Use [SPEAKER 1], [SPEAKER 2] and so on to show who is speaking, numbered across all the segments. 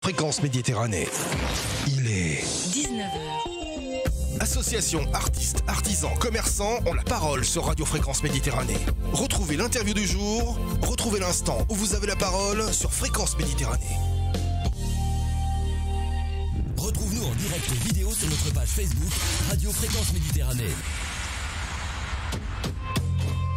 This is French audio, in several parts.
[SPEAKER 1] Fréquence Méditerranée. Il est
[SPEAKER 2] 19h.
[SPEAKER 1] Associations, artistes, artisans, commerçants ont la parole sur Radio Fréquence Méditerranée. Retrouvez l'interview du jour, retrouvez l'instant où vous avez la parole sur Fréquence Méditerranée.
[SPEAKER 2] Retrouve-nous en direct vidéo sur notre page Facebook Radio Fréquence Méditerranée.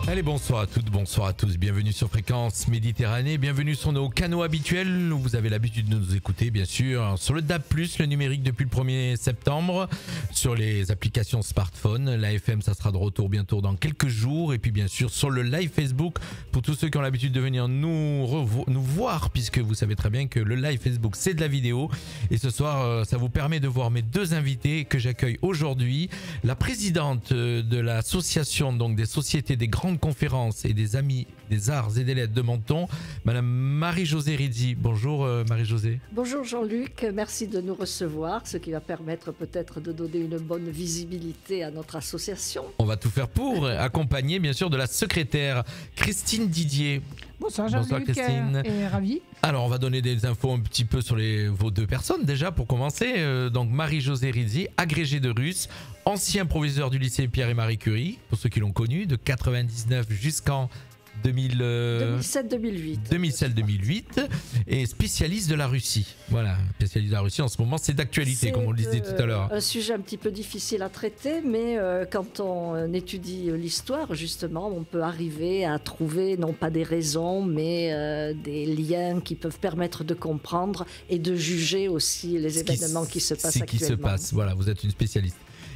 [SPEAKER 3] Allez, bonsoir à toutes, bonsoir à tous, bienvenue sur Fréquence Méditerranée, bienvenue sur nos canaux habituels où vous avez l'habitude de nous écouter, bien sûr, sur le DAB+, le numérique depuis le 1er septembre, sur les applications smartphone, la FM ça sera de retour bientôt dans quelques jours, et puis bien sûr sur le live Facebook pour tous ceux qui ont l'habitude de venir nous voir, puisque vous savez très bien que le live Facebook c'est de la vidéo, et ce soir ça vous permet de voir mes deux invités que j'accueille aujourd'hui, la présidente de l'association donc des sociétés des grandes conférences et des amis des arts et des lettres de Menton, Madame Marie-Josée Rizzi. Bonjour Marie-Josée.
[SPEAKER 4] Bonjour Jean-Luc, merci de nous recevoir, ce qui va permettre peut-être de donner une bonne visibilité à notre association.
[SPEAKER 3] On va tout faire pour, accompagner bien sûr de la secrétaire Christine Didier.
[SPEAKER 5] Bonsoir Jean-Luc,
[SPEAKER 3] Christine.
[SPEAKER 5] Et ravi.
[SPEAKER 3] Alors on va donner des infos un petit peu sur vos deux personnes déjà pour commencer. Donc Marie-Josée Rizzi, agrégée de russe, ancien proviseur du lycée Pierre et Marie Curie, pour ceux qui l'ont connu, de 99 jusqu'en 2007-2008 et spécialiste de la Russie. Voilà, spécialiste de la Russie en ce moment, c'est d'actualité comme on le disait tout à l'heure.
[SPEAKER 4] Un sujet un petit peu difficile à traiter, mais quand on étudie l'histoire, justement, on peut arriver à trouver non pas des raisons, mais des liens qui peuvent permettre de comprendre et de juger aussi les événements qui se passent actuellement.
[SPEAKER 3] Voilà, vous êtes une spécialiste.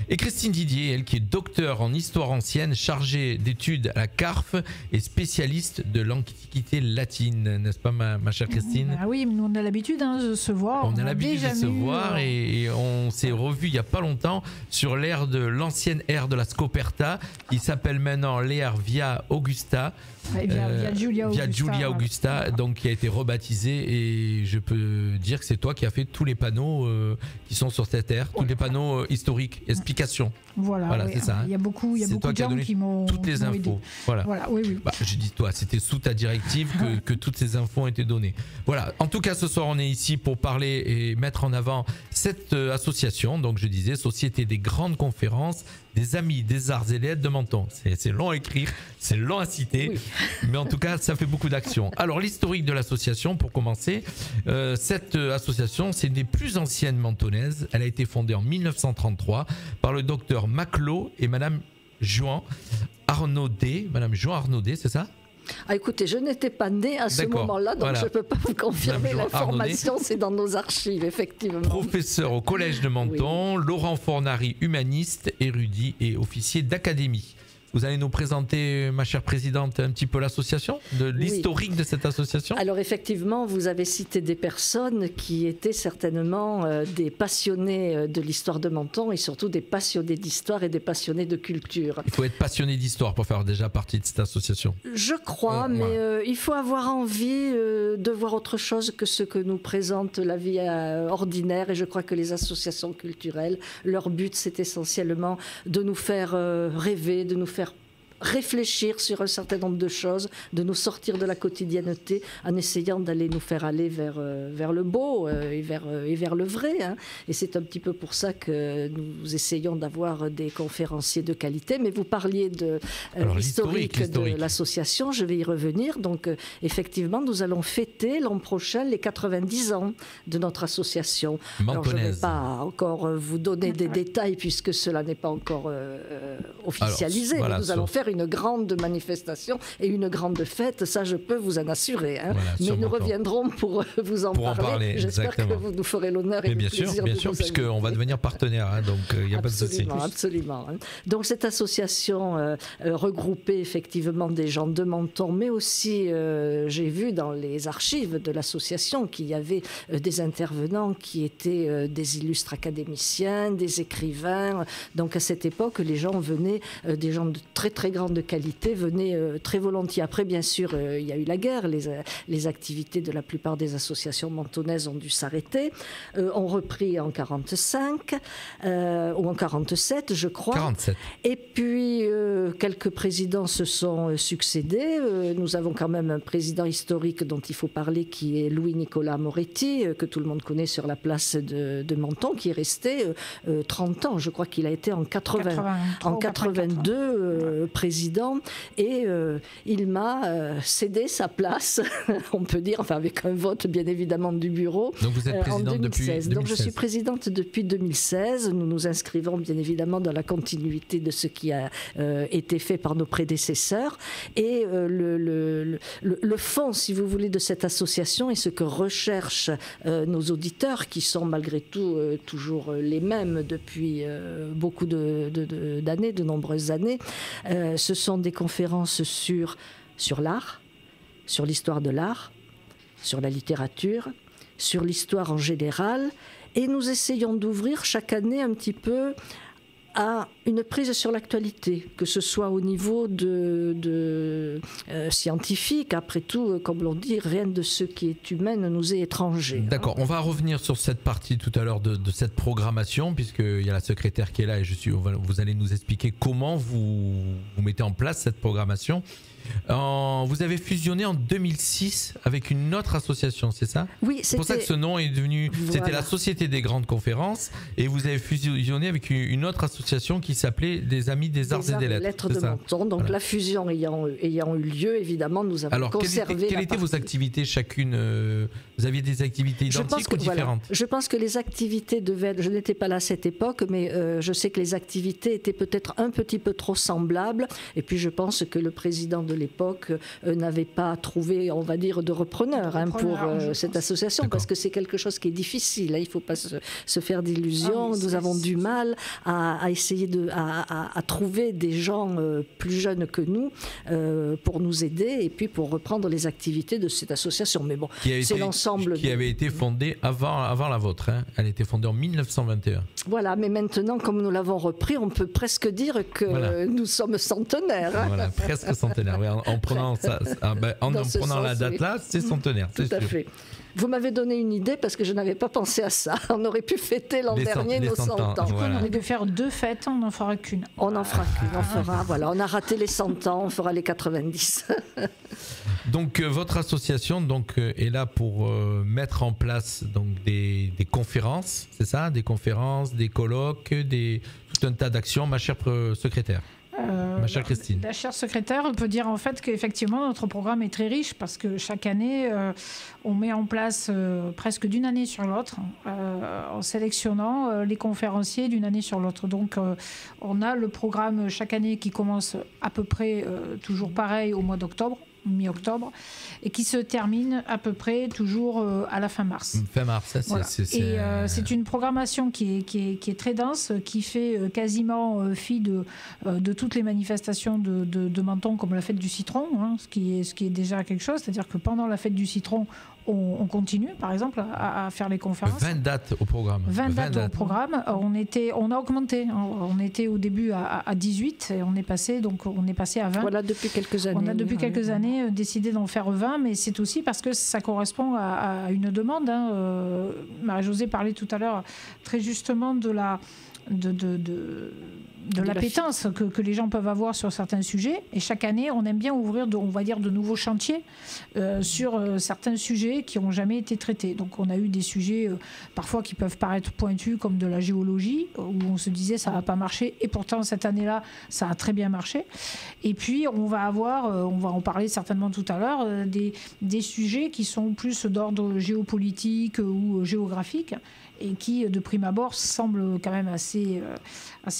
[SPEAKER 3] Et Christine Didier, elle qui est docteure en histoire ancienne, chargée d'études à la CARF et spécialiste de l'Antiquité latine, n'est-ce pas ma chère Christine?
[SPEAKER 5] Ah oui, nous on a l'habitude de se voir.
[SPEAKER 3] On a l'habitude de se voir et on s'est revu il n'y a pas longtemps sur l'ancienne ère de la Scoperta qui s'appelle maintenant l'ère Via Augusta.
[SPEAKER 5] Via Julia
[SPEAKER 3] Augusta, donc qui a été rebaptisée, et je peux dire que c'est toi qui as fait tous les panneaux qui sont sur cette ère, tous les panneaux historiques, explications.
[SPEAKER 5] Voilà,
[SPEAKER 3] oui, c'est ça.
[SPEAKER 5] Il y a beaucoup de gens qui m'ont
[SPEAKER 3] toutes les infos.
[SPEAKER 5] Aidé. Voilà, oui.
[SPEAKER 3] Bah, j'ai dit toi, c'était sous ta directive que toutes ces infos ont été données. Voilà. En tout cas, ce soir, on est ici pour parler et mettre en avant cette association. Donc, je disais, Société des grandes conférences des amis des arts et lettres de Menton. C'est long à écrire, c'est long à citer, oui. Mais en tout cas, ça fait beaucoup d'actions. Alors, l'historique de l'association, pour commencer, cette association, c'est une des plus anciennes mentonnaises. Elle a été fondée en 1933 par le docteur Maclot et Madame Juan Arnaudet. Madame Juan Arnaudet, c'est ça ?
[SPEAKER 4] Ah, écoutez, je n'étais pas née à ce moment-là, donc voilà. Je ne peux pas vous confirmer l'information, c'est dans nos archives, effectivement.
[SPEAKER 3] Professeur au Collège de Menton, oui. Laurent Fornari, humaniste, érudit et officier d'académie. Vous allez nous présenter, ma chère présidente, un petit peu l'association, l'historique de cette association?
[SPEAKER 4] Alors effectivement, vous avez cité des personnes qui étaient certainement des passionnés de l'histoire de Menton et surtout des passionnés d'histoire et des passionnés de culture.
[SPEAKER 3] Il faut être passionné d'histoire pour faire déjà partie de cette association.
[SPEAKER 4] Je crois, mais il faut avoir envie de voir autre chose que ce que nous présente la vie ordinaire, et je crois que les associations culturelles, leur but c'est essentiellement de nous faire rêver, de nous faire réfléchir sur un certain nombre de choses, de nous sortir de la quotidienneté en essayant d'aller nous faire aller vers le beau et vers le vrai. Hein. Et c'est un petit peu pour ça que nous essayons d'avoir des conférenciers de qualité. Mais vous parliez de l'historique de l'association, je vais y revenir. Donc effectivement, nous allons fêter l'an prochain les 90 ans de notre association. Alors je ne vais pas encore vous donner des détails puisque cela n'est pas encore officialisé. Alors, voilà, nous allons faire une grande manifestation et une grande fête, ça je peux vous en assurer. Hein. Voilà, mais nous reviendrons pour vous en parler. J'espère que vous nous ferez l'honneur et le plaisir
[SPEAKER 3] bien sûr, puisqu'on va devenir partenaire, hein, donc il n'y a pas de souci.
[SPEAKER 4] Absolument. Hein. Donc cette association regroupait effectivement des gens de Menton, mais aussi j'ai vu dans les archives de l'association qu'il y avait des intervenants qui étaient des illustres académiciens, des écrivains. Donc à cette époque, les gens venaient, des gens de très très grande grande qualité venaient très volontiers. Après, bien sûr, il y a eu la guerre, les activités de la plupart des associations mentonnaises ont dû s'arrêter, ont repris en 45 ou en 47, je crois.
[SPEAKER 3] 47.
[SPEAKER 4] Et puis, quelques présidents se sont succédés. Nous avons quand même un président historique dont il faut parler, qui est Louis-Nicolas Moretti, que tout le monde connaît sur la place de Menton, qui est resté 30 ans. Je crois qu'il a été en 82 président. Et il m'a cédé sa place, on peut dire, enfin avec un vote bien évidemment du bureau.
[SPEAKER 3] Donc vous êtes présidente depuis 2016.
[SPEAKER 4] Donc je suis présidente depuis 2016. Nous nous inscrivons bien évidemment dans la continuité de ce qui a été fait par nos prédécesseurs. Et le fond, si vous voulez, de cette association et ce que recherchent nos auditeurs, qui sont malgré tout toujours les mêmes depuis beaucoup d'années, de nombreuses années, ce sont des conférences sur l'art, sur l'histoire de l'art, sur la littérature, sur l'histoire en général, et nous essayons d'ouvrir chaque année un petit peu à une prise sur l'actualité, que ce soit au niveau scientifique. Après tout, comme l'on dit, rien de ce qui est humain ne nous est étranger.
[SPEAKER 3] D'accord, on va revenir sur cette partie tout à l'heure de cette programmation, puisqu'il y a la secrétaire qui est là et vous allez nous expliquer comment vous mettez en place cette programmation. Vous avez fusionné en 2006 avec une autre association, c'est ça?
[SPEAKER 4] Oui,
[SPEAKER 3] c'est pour ça que ce nom est devenu... Voilà. C'était la Société des Grandes Conférences, et vous avez fusionné avec une autre association qui s'appelait des Amis des Arts et des Lettres.
[SPEAKER 4] De Menton. Donc voilà. La fusion ayant eu lieu, évidemment, nous avons conservé...
[SPEAKER 3] Quelles étaient vos activités chacune? Vous aviez des activités identiques ou différentes?
[SPEAKER 4] Je pense que les activités devaient... Je n'étais pas là à cette époque, mais je sais que les activités étaient peut-être un petit peu trop semblables. Et puis je pense que le président de l'époque n'avait pas trouvé, on va dire, de repreneur pour cette association, parce que c'est quelque chose qui est difficile. Il ne faut pas se faire d'illusions. Nous avons du mal à essayer à trouver des gens plus jeunes que nous pour nous aider et puis pour reprendre les activités de cette association. Mais bon, c'est l'ensemble...
[SPEAKER 3] Qui avait été fondée avant la vôtre. Hein. Elle a été fondée en 1921.
[SPEAKER 4] Voilà, mais maintenant, comme nous l'avons repris, on peut presque dire que nous sommes centenaires. Hein.
[SPEAKER 3] Voilà, presque centenaires. En prenant la date là, c'est centenaire.
[SPEAKER 4] Tout à fait. Vous m'avez donné une idée parce que je n'avais pas pensé à ça. On aurait pu fêter l'an dernier nos 100 ans.
[SPEAKER 5] Du coup, on aurait pu faire 2 fêtes, on n'en fera qu'une.
[SPEAKER 4] On n'en fera qu'une. On a raté les 100 ans, on fera les 90.
[SPEAKER 3] Donc votre association est là pour mettre en place des conférences, c'est ça? Des conférences, des colloques, tout un tas d'actions, ma chère secrétaire. Ma chère Christine.
[SPEAKER 5] La chère secrétaire, on peut dire en fait qu'effectivement notre programme est très riche parce que chaque année on met en place presque d'une année sur l'autre en sélectionnant les conférenciers d'une année sur l'autre. Donc on a le programme chaque année qui commence à peu près toujours pareil au mois d'octobre, mi-octobre, et qui se termine à peu près toujours à la fin mars.
[SPEAKER 3] Fin mars, ça
[SPEAKER 5] voilà. C'est une programmation qui est très dense, qui fait quasiment fi de toutes les manifestations de Menton, comme la fête du citron, hein, ce qui est déjà quelque chose, c'est-à-dire que pendant la fête du citron, on continue, par exemple, à faire les conférences.
[SPEAKER 3] 20 dates au programme.
[SPEAKER 5] 20 dates au programme. On a augmenté. On était au début à 18 et on est passé à 20.
[SPEAKER 4] Voilà, depuis quelques années.
[SPEAKER 5] On a depuis quelques années décidé d'en faire 20, mais c'est aussi parce que ça correspond à une demande. Hein. Marie-Josée parlait tout à l'heure très justement de l'appétence que les gens peuvent avoir sur certains sujets, et chaque année on aime bien ouvrir de nouveaux chantiers sur certains sujets qui n'ont jamais été traités. Donc on a eu des sujets parfois qui peuvent paraître pointus, comme de la géologie, où on se disait ça va pas marcher, et pourtant cette année-là ça a très bien marché. Et puis on va en parler certainement tout à l'heure, des sujets qui sont plus d'ordre géopolitique ou géographique, et qui, de prime abord, semblent quand même assez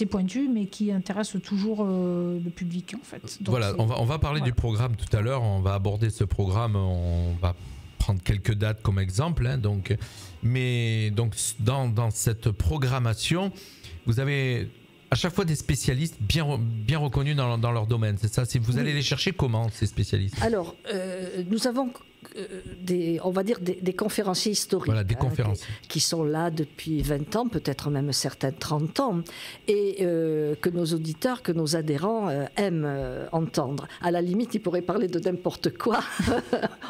[SPEAKER 5] pointus, mais qui intéressent toujours le public, en fait. Donc
[SPEAKER 3] voilà, on va parler du programme tout à l'heure, on va aborder ce programme, on va prendre quelques dates comme exemple. Hein, mais dans cette programmation, vous avez à chaque fois des spécialistes bien reconnus dans leur domaine, c'est ça? Vous allez les chercher comment, ces spécialistes?
[SPEAKER 4] Alors, nous avons on va dire des conférenciers historiques.
[SPEAKER 3] Voilà, des conférenciers.
[SPEAKER 4] Qui sont là depuis 20 ans, peut-être même certains 30 ans, et que nos auditeurs, que nos adhérents aiment entendre. À la limite, ils pourraient parler de n'importe quoi.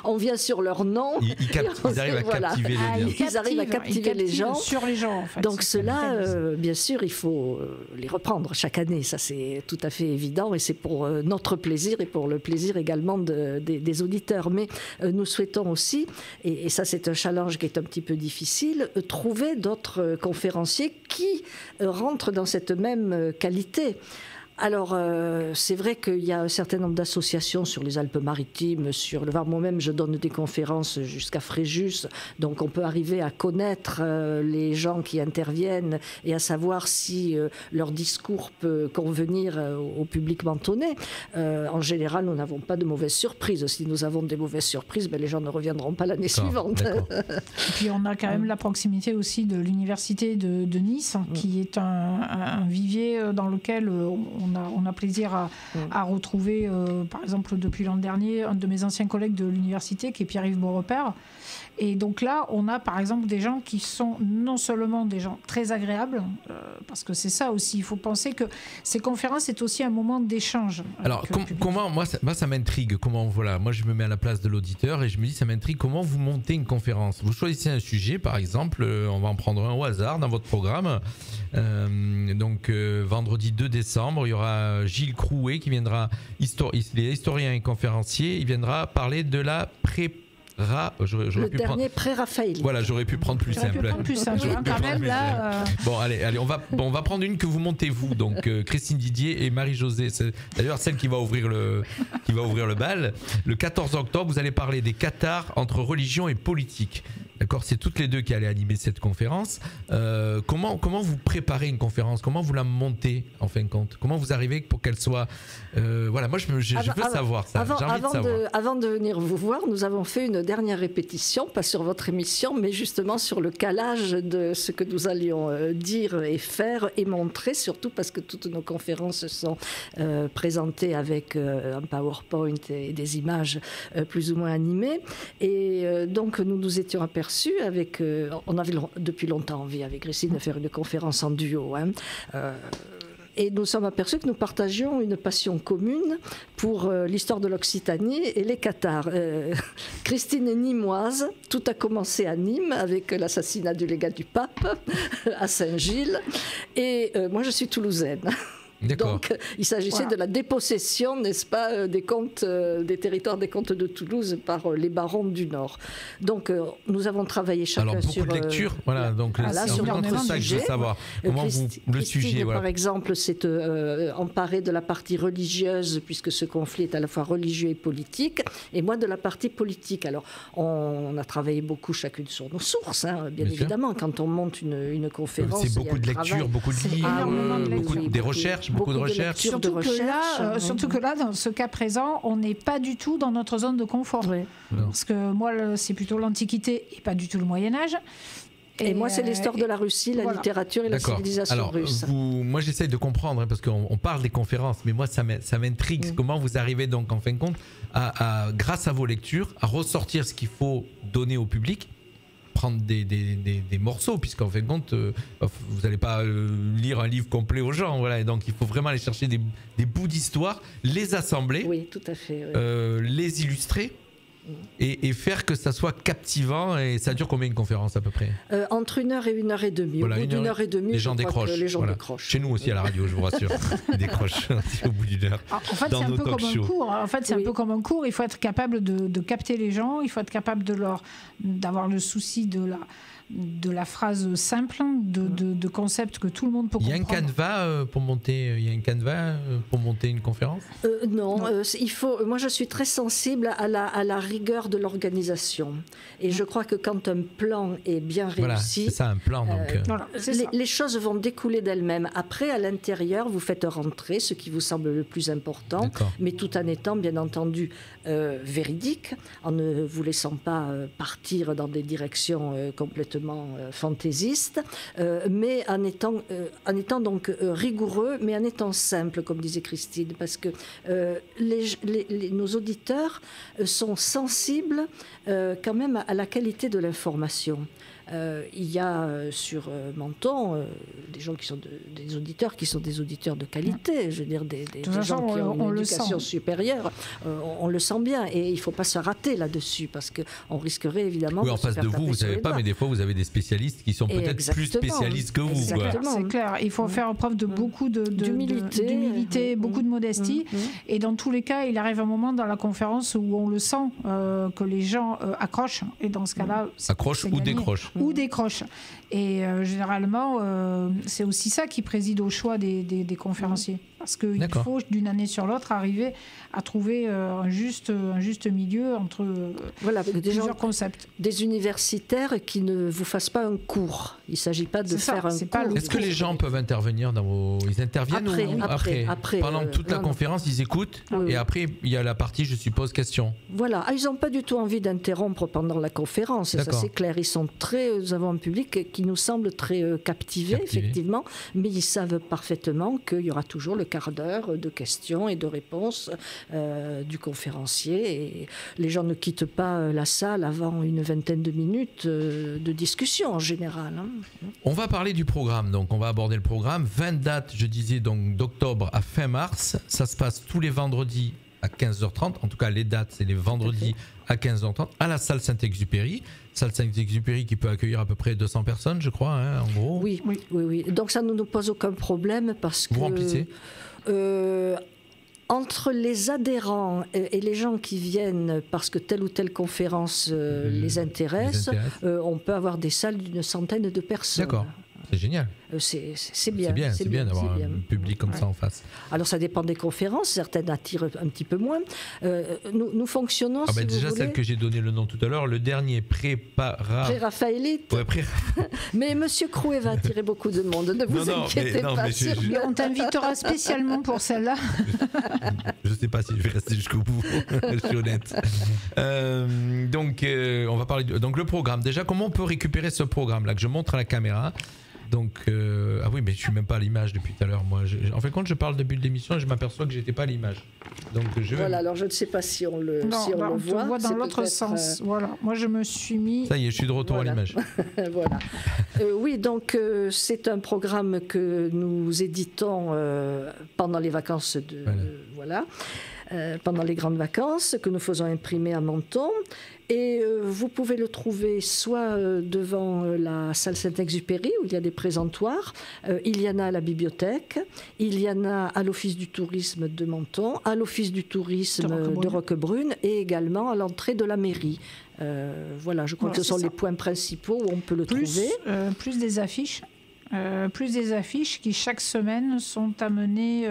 [SPEAKER 4] On vient sur leur nom.
[SPEAKER 3] Ils arrivent à captiver les gens.
[SPEAKER 4] Ils arrivent à captiver les gens.
[SPEAKER 5] Sur les gens, en fait.
[SPEAKER 4] Donc ceux-là, bien sûr, il faut les reprendre chaque année. Ça, c'est tout à fait évident, et c'est pour notre plaisir et pour le plaisir également des auditeurs. Mais nous souhaitons aussi, et ça c'est un challenge qui est un petit peu difficile, trouver d'autres conférenciers qui rentrent dans cette même qualité. Alors, c'est vrai qu'il y a un certain nombre d'associations sur les Alpes-Maritimes, sur le Var. Moi-même, je donne des conférences jusqu'à Fréjus, donc on peut arriver à connaître les gens qui interviennent et à savoir si leur discours peut convenir au public mentonné. En général, nous n'avons pas de mauvaises surprises. Si nous avons des mauvaises surprises, les gens ne reviendront pas l'année suivante.
[SPEAKER 5] Et puis, on a quand même la proximité aussi de l'université de Nice, qui est un vivier dans lequel on a plaisir à retrouver, par exemple, depuis l'an dernier, un de mes anciens collègues de l'université, qui est Pierre-Yves Beaurepaire. Et donc là, on a par exemple des gens qui sont non seulement des gens très agréables, parce que c'est ça aussi, il faut penser que ces conférences, c'est aussi un moment d'échange.
[SPEAKER 3] Alors, comment, moi ça m'intrigue, comment, voilà, moi je me mets à la place de l'auditeur et je me dis, ça m'intrigue, comment vous montez une conférence? Vous choisissez un sujet, par exemple, on va en prendre un au hasard dans votre programme. Donc, vendredi 2 décembre, il y aura Gilles Crouet qui viendra, il est historien et conférencier, il viendra parler de la
[SPEAKER 4] le dernier pré-Raphaël.
[SPEAKER 3] Voilà, j'aurais pu prendre plus simple.
[SPEAKER 5] Quand même, là,
[SPEAKER 3] Bon, allez, on va prendre une que vous montez vous. Donc Christine Didier et Marie-Josée. C'est d'ailleurs celle qui va ouvrir le bal. Le 14 octobre, vous allez parler des cathares entre religion et politique. D'accord, c'est toutes les deux qui allaient animer cette conférence. Comment vous préparez une conférence? Comment vous la montez en fin de compte? Comment vous arrivez pour qu'elle soit voilà, moi je veux savoir ça.
[SPEAKER 4] Avant de venir vous voir, nous avons fait une dernière répétition, pas sur votre émission, mais justement sur le calage de ce que nous allions dire et faire et montrer, surtout parce que toutes nos conférences sont présentées avec un PowerPoint et des images plus ou moins animées. Et donc nous nous étions aperçus on avait depuis longtemps envie avec Christine de faire une conférence en duo. Et nous sommes aperçus que nous partagions une passion commune pour l'histoire de l'Occitanie et les cathares. Christine est nimoise, tout a commencé à Nîmes avec l'assassinat du légat du pape à Saint-Gilles, et moi je suis toulousaine. Donc, il s'agissait de la dépossession, n'est-ce pas, des territoires des comtes de Toulouse par les barons du Nord. Donc, nous avons travaillé chacun sur...
[SPEAKER 3] beaucoup de lectures, voilà, donc c'est ça que je veux savoir. Comment le sujet,
[SPEAKER 4] par exemple, s'est emparé de la partie religieuse, puisque ce conflit est à la fois religieux et politique, et moi de la partie politique. Alors, on a travaillé beaucoup chacune sur nos sources, bien évidemment, quand on monte une conférence.
[SPEAKER 3] C'est beaucoup de lectures, beaucoup de livres, des recherches. Beaucoup de recherches.
[SPEAKER 5] Surtout que là, dans ce cas présent, on n'est pas du tout dans notre zone de confort. Oui. Parce que moi, c'est plutôt l'Antiquité et pas du tout le Moyen-Âge.
[SPEAKER 4] Et moi, c'est l'histoire de la Russie, la littérature et la civilisation russe.
[SPEAKER 3] Moi, j'essaye de comprendre, parce qu'on parle des conférences, mais moi, ça m'intrigue. Comment vous arrivez donc, en fin de compte, grâce à vos lectures, à ressortir ce qu'il faut donner au public, prendre des morceaux, puisqu'en fin de compte, vous n'allez pas lire un livre complet aux gens, voilà, et donc il faut vraiment aller chercher des bouts d'histoire, les assembler,
[SPEAKER 4] oui, tout à fait, oui.
[SPEAKER 3] Les illustrer, et faire que ça soit captivant. Et ça dure combien une conférence à peu près?
[SPEAKER 4] Entre 1 heure et 1 heure et demie.
[SPEAKER 3] Voilà,
[SPEAKER 4] au bout d'1 heure et demie,
[SPEAKER 3] les gens décrochent.
[SPEAKER 4] Décrochent.
[SPEAKER 3] Chez nous aussi à la radio, je vous rassure. Ils décrochent au bout d'une heure.
[SPEAKER 5] En fait, c'est un peu comme un cours. En fait, c'est un peu comme un cours. Il faut être capable de capter les gens. Il faut être capable d'avoir le souci de la phrase simple, de concepts que tout le monde peut comprendre.
[SPEAKER 3] Il y a un canevas pour monter une conférence?
[SPEAKER 4] Non. Moi, je suis très sensible à la rigueur de l'organisation. Et je crois que quand un plan est bien réussi,
[SPEAKER 3] c'est ça, un plan.
[SPEAKER 4] Les choses vont découler d'elles-mêmes. Après, à l'intérieur, vous faites rentrer ce qui vous semble le plus important, mais tout en étant, bien entendu, véridique, en ne vous laissant pas partir dans des directions complètement fortement fantaisiste, mais en étant donc rigoureux, mais en étant simple, comme disait Christine, parce que nos auditeurs sont sensibles quand même à la qualité de l'information. Il y a sur Menton des gens qui sont des auditeurs de qualité, je veux dire des gens qui ont une éducation supérieure, on le sent bien, et il ne faut pas se rater là-dessus parce qu'on risquerait évidemment.
[SPEAKER 3] Oui, en face de vous, vous savez pas, mais des fois vous avez des spécialistes qui sont peut-être plus spécialistes que vous.
[SPEAKER 5] C'est clair, il faut faire preuve de beaucoup d'humilité, beaucoup de modestie, et dans tous les cas, il arrive un moment dans la conférence où on le sent que les gens accrochent, et dans ce cas-là,
[SPEAKER 3] accrochent ou décrochent.
[SPEAKER 5] Ou décrochent. Et généralement, c'est aussi ça qui préside au choix des conférenciers. Parce qu'il faut, d'une année sur l'autre, arriver à trouver un juste milieu entre plusieurs concepts.
[SPEAKER 4] Des universitaires qui ne vous fassent pas un cours. Il ne s'agit pas de faire un cours.
[SPEAKER 3] Est-ce que les gens peuvent intervenir dans vos... Ils interviennent après pendant toute la conférence, ils écoutent, et après, il y a la partie, je suppose, questions.
[SPEAKER 4] Voilà. Ils n'ont pas du tout envie d'interrompre pendant la conférence. Ça, c'est clair. Ils sont nous avons un public qui nous semble très captivé, effectivement, mais ils savent parfaitement qu'il y aura toujours le quart d'heure de questions et de réponses du conférencier, et les gens ne quittent pas la salle avant une vingtaine de minutes de discussion en général.
[SPEAKER 3] On va parler du programme, donc on va aborder le programme. 20 dates, je disais, donc d'octobre à fin mars. Ça se passe tous les vendredis à 15h30. En tout cas, les dates, c'est les vendredis à 15h30 à la salle Saint-Exupéry. Salle Saint-Exupéry qui peut accueillir à peu près 200 personnes, je crois, en gros.
[SPEAKER 4] Oui. Donc ça ne nous pose aucun problème parce que...
[SPEAKER 3] Vous remplissez
[SPEAKER 4] entre les adhérents et les gens qui viennent parce que telle ou telle conférence les intéresse, on peut avoir des salles d'une centaine de personnes.
[SPEAKER 3] D'accord. C'est génial.
[SPEAKER 4] C'est bien.
[SPEAKER 3] C'est bien d'avoir un public comme ça en face.
[SPEAKER 4] Alors ça dépend des conférences, certaines attirent un petit peu moins. Nous fonctionnons.
[SPEAKER 3] Déjà celle que j'ai donné le nom tout à l'heure, le dernier
[SPEAKER 4] Pré-Raphaélite. Mais Monsieur Crouet va attirer beaucoup de monde. Ne vous inquiétez pas.
[SPEAKER 5] On t'invitera spécialement pour celle-là.
[SPEAKER 3] Je ne sais pas si je vais rester jusqu'au bout. Je suis honnête. Donc on va parler donc le programme. Déjà, comment on peut récupérer ce programme là que je montre à la caméra? Donc, ah oui, mais je suis même pas à l'image depuis tout à l'heure. Moi, en fait, quand je parle début de l'émission, je m'aperçois que j'étais pas à l'image. Donc,
[SPEAKER 4] alors je ne sais pas si on le,
[SPEAKER 5] on
[SPEAKER 4] voit.
[SPEAKER 5] Te voit dans l'autre sens. Voilà. Moi, je me suis mis.
[SPEAKER 3] Ça y est, je suis de retour à l'image.
[SPEAKER 4] Voilà. Oui, donc c'est un programme que nous éditons pendant les vacances pendant les grandes vacances, que nous faisons imprimer à Menton. Et vous pouvez le trouver soit devant la salle Saint-Exupéry, où il y a des présentoirs, il y en a à la bibliothèque, il y en a à l'Office du tourisme de Menton, à l'Office du tourisme de Roquebrune, et également à l'entrée de la mairie. Voilà, je crois que ce sont les points principaux où on peut le trouver.
[SPEAKER 5] Plus des affiches. Qui chaque semaine sont amenées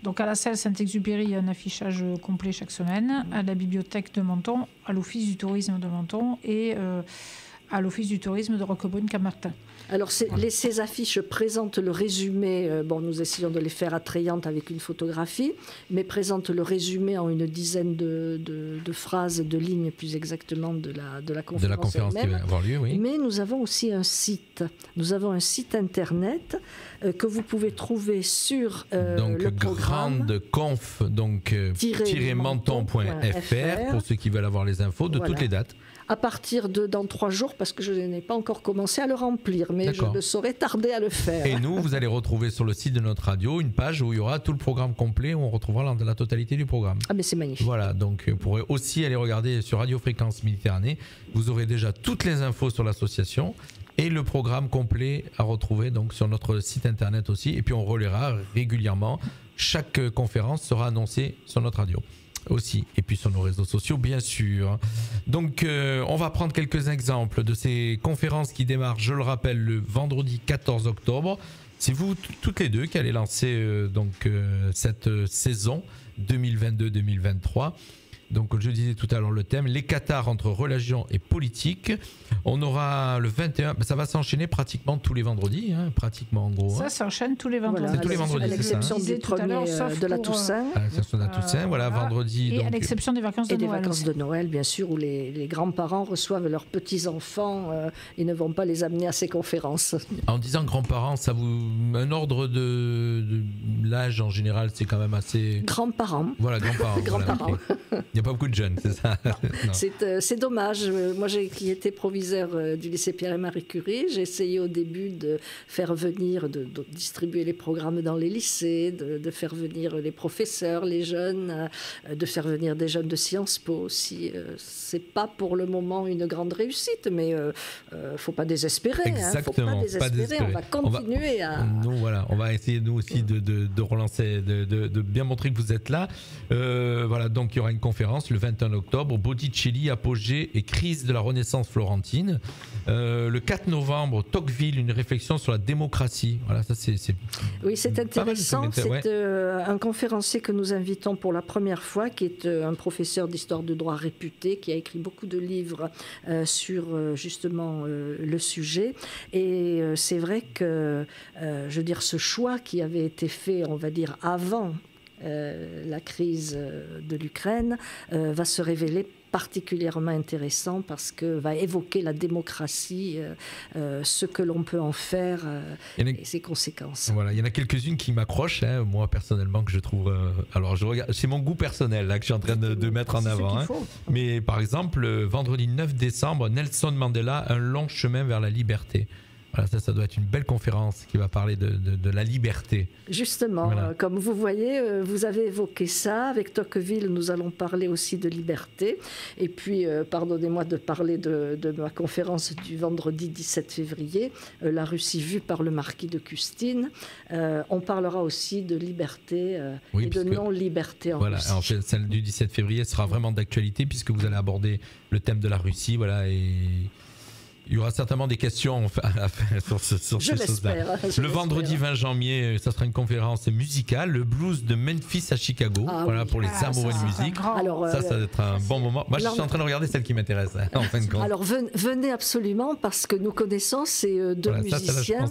[SPEAKER 5] donc à la salle Saint-Exupéry, il y a un affichage complet chaque semaine, à la bibliothèque de Menton, à l'Office du tourisme de Menton et à l'Office du tourisme de Roquebrune-Camartin.
[SPEAKER 4] Alors ces affiches présentent le résumé, nous essayons de les faire attrayantes avec une photographie, mais présentent le résumé en une dizaine de phrases, de lignes plus exactement de la conférence.
[SPEAKER 3] De la conférence qui va avoir lieu, oui.
[SPEAKER 4] Mais nous avons aussi un site. Nous avons un site internet que vous pouvez trouver sur le programme.
[SPEAKER 3] Grandeconf, menton.fr pour ceux qui veulent avoir les infos de toutes les dates.
[SPEAKER 4] À partir de dans 3 jours, parce que je n'ai pas encore commencé à le remplir, mais je ne saurais tarder à le faire.
[SPEAKER 3] Et nous, vous allez retrouver sur le site de notre radio une page où il y aura tout le programme complet, où on retrouvera la totalité du programme.
[SPEAKER 4] Ah mais c'est magnifique.
[SPEAKER 3] Voilà, donc vous pourrez aussi aller regarder sur Radio Fréquence Méditerranée. Vous aurez déjà toutes les infos sur l'association et le programme complet à retrouver donc sur notre site internet aussi. Et puis on relaiera régulièrement. Chaque conférence sera annoncée sur notre radio aussi, et puis sur nos réseaux sociaux bien sûr. Donc on va prendre quelques exemples de ces conférences qui démarrent, je le rappelle, le vendredi 14 octobre. C'est vous toutes les deux qui allez lancer cette saison 2022-2023. Donc je disais tout à l'heure le thème, les cathares entre religion et politique. On aura le 21, ça va s'enchaîner pratiquement tous les vendredis, hein, pratiquement en gros.
[SPEAKER 5] Ça s'enchaîne tous les vendredis.
[SPEAKER 3] C'est tous les vendredis.
[SPEAKER 4] À l'exception du premier de la Toussaint.
[SPEAKER 3] À l'exception de la Toussaint, voilà, vendredi.
[SPEAKER 5] Et
[SPEAKER 3] donc,
[SPEAKER 5] à l'exception des vacances de Noël.
[SPEAKER 4] Et des vacances
[SPEAKER 5] aussi.
[SPEAKER 4] de Noël, bien sûr, où les grands-parents reçoivent leurs petits-enfants et ne vont pas les amener à ces conférences.
[SPEAKER 3] En disant grands-parents, ça vous un ordre de l'âge en général, c'est quand même assez.
[SPEAKER 4] Grands-parents.
[SPEAKER 3] Voilà, grands-parents.
[SPEAKER 4] Grands-parents.
[SPEAKER 3] Voilà, okay. Il n'y a pas beaucoup de jeunes, c'est ça. Non.
[SPEAKER 4] C'est dommage. Moi, qui étais proviseur du lycée Pierre et Marie Curie, j'ai essayé au début de faire venir, de distribuer les programmes dans les lycées, de faire venir les professeurs, les jeunes, de faire venir des jeunes de Sciences Po aussi. C'est pas pour le moment une grande réussite, mais faut pas désespérer.
[SPEAKER 3] Exactement.
[SPEAKER 4] Faut pas désespérer. On va continuer
[SPEAKER 3] Nous, voilà, on va essayer nous aussi de relancer, de bien montrer que vous êtes là. Voilà, donc il y aura une conférence le 21 octobre, Botticelli, apogée et crise de la Renaissance florentine. Le 4 novembre, Tocqueville, une réflexion sur la démocratie. Voilà, ça c'est.
[SPEAKER 4] Oui, c'est intéressant. C'est un conférencier que nous invitons pour la première fois, qui est un professeur d'histoire de droit réputé, qui a écrit beaucoup de livres sur justement le sujet. Et c'est vrai que, je veux dire, ce choix qui avait été fait, on va dire, avant la crise de l'Ukraine, va se révéler particulièrement intéressant parce que va évoquer la démocratie, ce que l'on peut en faire et ses conséquences.
[SPEAKER 3] Voilà, il y en a quelques-unes qui m'accrochent, hein, moi personnellement, que je trouve. Alors je regarde, c'est mon goût personnel là que je suis en train de mettre en avant. Hein. Mais par exemple, vendredi 9 décembre, Nelson Mandela, un long chemin vers la liberté. Voilà, ça doit être une belle conférence qui va parler de la liberté.
[SPEAKER 4] Justement, voilà. Comme vous voyez, vous avez évoqué ça. Avec Tocqueville, nous allons parler aussi de liberté. Et puis, pardonnez-moi de parler de ma conférence du vendredi 17 février, La Russie vue par le marquis de Custine. On parlera aussi de liberté et de non-liberté en Russie.
[SPEAKER 3] En fait, celle du 17 février sera vraiment d'actualité puisque vous allez aborder le thème de la Russie. Voilà, et il y aura certainement des questions à faire sur ces choses-là. Le vendredi 20 janvier, ça sera une conférence musicale, le blues de Memphis à Chicago, pour les amoureux de musique.
[SPEAKER 4] Alors,
[SPEAKER 3] ça va être un bon moment. Moi, je suis en train de regarder celle qui m'intéresse, en fin de compte.
[SPEAKER 4] Alors, venez absolument, parce que nous connaissons ces deux musiciens.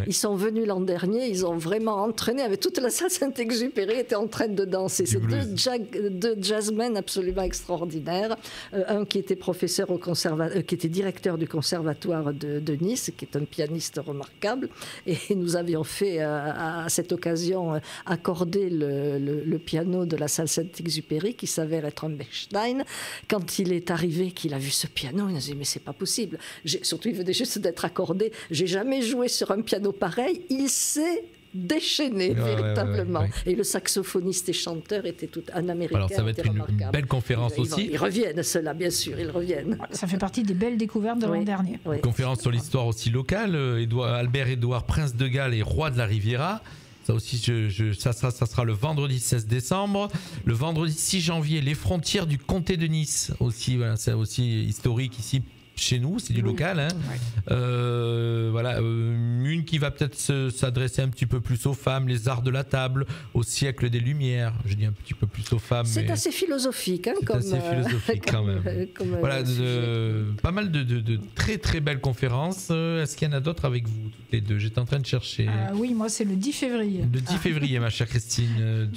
[SPEAKER 4] Ils sont venus l'an dernier, ils ont vraiment entraîné, avec toute la salle Saint-Exupéry, était en train de danser. C'est deux jazzmen absolument extraordinaires. Un qui était professeur au qui était directeur du conservatoire de Nice, qui est un pianiste remarquable, et nous avions fait à cette occasion accorder le piano de la salle Saint-Exupéry, qui s'avère être un Bechstein. Quand il est arrivé, qu'il a vu ce piano, il a dit mais c'est pas possible. Surtout il venait juste d'être accordé. J'ai jamais joué sur un piano pareil. Il s'est déchaîné véritablement. Ouais. Et le saxophoniste et chanteur était tout un Américain.
[SPEAKER 3] Alors ça va être une belle conférence aussi.
[SPEAKER 4] Ils reviennent, ceux-là, bien sûr, ils reviennent.
[SPEAKER 5] Ça fait partie des belles découvertes de l'an dernier.
[SPEAKER 3] Une conférence sur l'histoire aussi locale. Albert-Édouard, prince de Galles et roi de la Riviera. Ça aussi, ça sera le vendredi 16 décembre. Le vendredi 6 janvier, les frontières du comté de Nice. Aussi, voilà, c'est aussi historique ici. Chez nous, c'est du local. Hein. Voilà, une qui va peut-être s'adresser un petit peu plus aux femmes, les arts de la table, au siècle des Lumières. Je dis un petit peu plus aux femmes.
[SPEAKER 4] C'est assez philosophique, hein,
[SPEAKER 3] comme. C'est assez philosophique quand même. Voilà, pas mal de très très belles conférences. Est-ce qu'il y en a d'autres avec vous toutes les deux? J'étais en train de chercher.
[SPEAKER 5] Oui, moi c'est le 10 février.
[SPEAKER 3] Le 10 février, ma chère Christine.